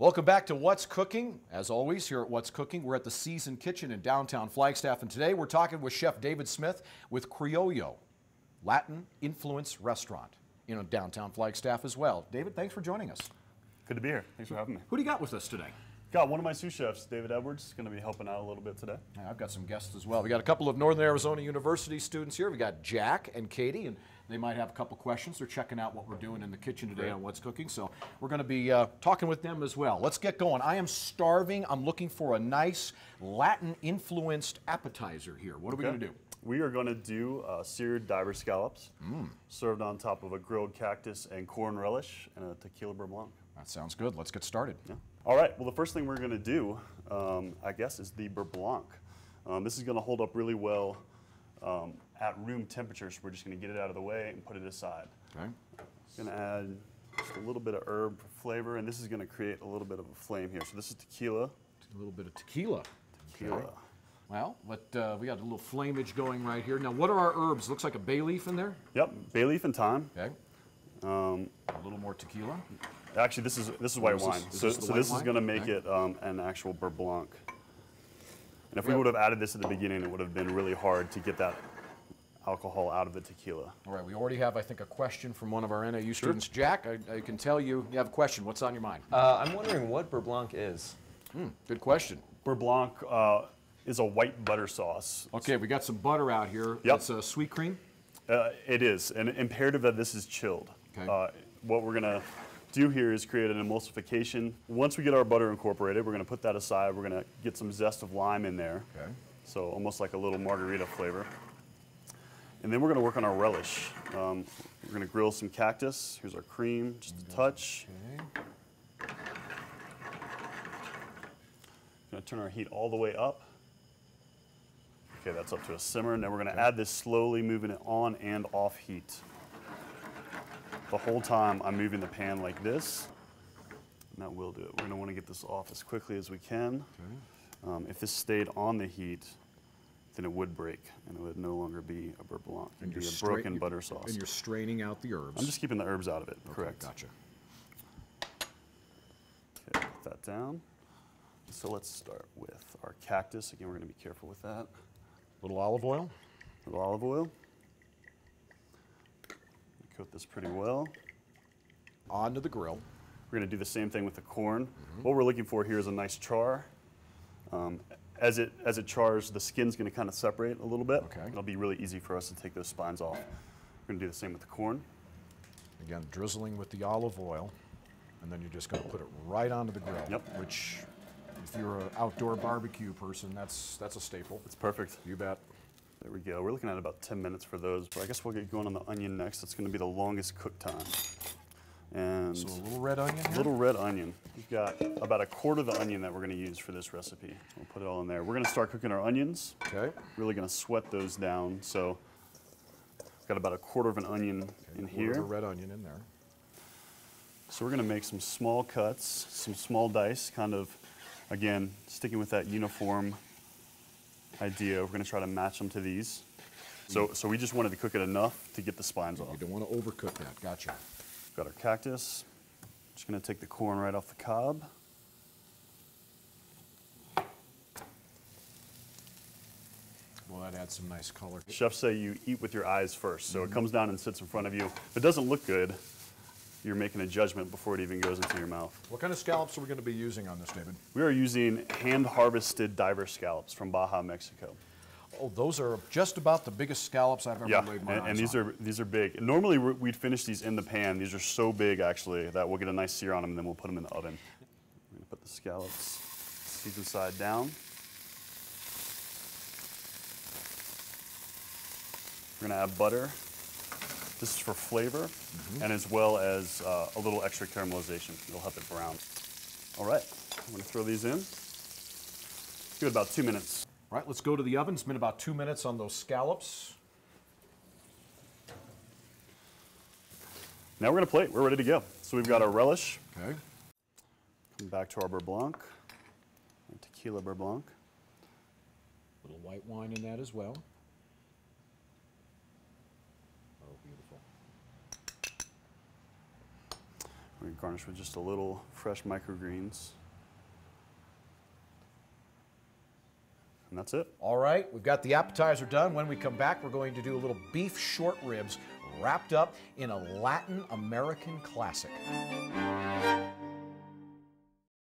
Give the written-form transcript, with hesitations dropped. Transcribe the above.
Welcome back to What's Cooking. As always, here at What's Cooking, we're at the Seasoned Kitchen in downtown Flagstaff, and today we're talking with Chef David Smith with Criollo, Latin Influence Restaurant in downtown Flagstaff as well. David, thanks for joining us. Good to be here. Thanks for having me. Who do you got with us today? Got one of my sous chefs, David Edwards, going to be helping out a little bit today. Yeah, I've got some guests as well. We got a couple of Northern Arizona University students here. We got Jack and Katie, and they might have a couple questions. They're checking out what we're doing in the kitchen today on What's Cooking, so we're going to be talking with them as well. Let's get going. I am starving. I'm looking for a nice Latin-influenced appetizer here. What are we going to do? We are going to do seared diver scallops, served on top of a grilled cactus and corn relish and a tequila beurre blanc. That sounds good. Let's get started. Yeah. All right. Well, the first thing we're going to do, I guess, is the beurre blanc. This is going to hold up really well at room temperature, so we're just going to get it out of the way and put it aside. Okay. Going to add just a little bit of herb for flavor, and this is going to create a little bit of a flame here. So this is tequila. A little bit of tequila. Tequila. Okay. Well, but we got a little flameage going right here. Now, what are our herbs? Looks like a bay leaf in there. Yep, bay leaf and thyme. Okay. A little more tequila. Actually, this is white wine. So this is going to make it an actual beurre blanc. And if we would have added this at the beginning, it would have been really hard to get that alcohol out of the tequila. All right, we already have, I think, a question from one of our NAU students. Jack, I can tell you have a question. What's on your mind? I'm wondering what beurre blanc is. Good question. Beurre blanc is a white butter sauce. Okay, we got some butter out here. Yep. It's a sweet cream? It is, and imperative that this is chilled. Okay. What we're going to do here is create an emulsification. Once we get our butter incorporated, we're going to put that aside. We're going to get some zest of lime in there. Okay. So almost like a little margarita flavor. And then we're going to work on our relish. We're going to grill some cactus. Here's our cream, just a touch. Okay. Going to turn our heat all the way up. Okay, that's up to a simmer. And then we're going to add this slowly, moving it on and off heat. The whole time I'm moving the pan like this, and that will do it. We're going to want to get this off as quickly as we can. Okay. If this stayed on the heat, then it would break, and it would no longer be a beurre blanc. It would be a broken butter sauce. And you're straining out the herbs. I'm just keeping the herbs out of it, okay, correct. Gotcha. Okay, put that down. So let's start with our cactus. Again, we're going to be careful with that. A little olive oil. A little olive oil. Coat this pretty well. Onto the grill. We're going to do the same thing with the corn. What we're looking for here is a nice char. As it chars, the skin's going to kind of separate a little bit. Okay. It'll be really easy for us to take those spines off. We're going to do the same with the corn. Again, drizzling with the olive oil, and then you're just going to put it right onto the grill. Yep. Which, if you're an outdoor barbecue person, that's a staple. It's perfect. You bet. There we go. We're looking at about 10 minutes for those. But I guess we'll get going on the onion next. It's going to be the longest cook time. And so a little red onion here? A little red onion. We've got about a quarter of the onion that we're going to use for this recipe. We'll put it all in there. We're going to start cooking our onions. Okay. Really going to sweat those down. So we've got about a quarter of an onion in here. A red onion in there. So we're going to make some small cuts, some small dice, kind of, again, sticking with that uniform idea. We're going to try to match them to these. So we just wanted to cook it enough to get the spines off. You don't want to overcook that. Gotcha. Got our cactus. Just going to take the corn right off the cob. Well, that adds some nice color. Chefs say you eat with your eyes first, so it comes down and sits in front of you. If it doesn't look good, you're making a judgment before it even goes into your mouth. What kind of scallops are we going to be using on this, David? We are using hand-harvested diver scallops from Baja, Mexico. Oh, those are just about the biggest scallops I've ever laid my eyes on. And these are big. Normally we'd finish these in the pan. These are so big actually that we'll get a nice sear on them and then we'll put them in the oven. We're going to put the scallops seasoned side down. We're going to add butter. This is for flavor and as well as a little extra caramelization. It'll help it brown. All right, I'm going to throw these in. Give it about 2 minutes. All right, let's go to the oven. It's been about 2 minutes on those scallops. Now we're going to plate. We're ready to go. So we've got our relish. Okay. Come back to our beurre blanc, our tequila beurre blanc. A little white wine in that as well. Oh, beautiful. We're going to garnish with just a little fresh microgreens. And that's it. All right, we've got the appetizer done. When we come back, we're going to do a little beef short ribs wrapped up in a Latin American classic.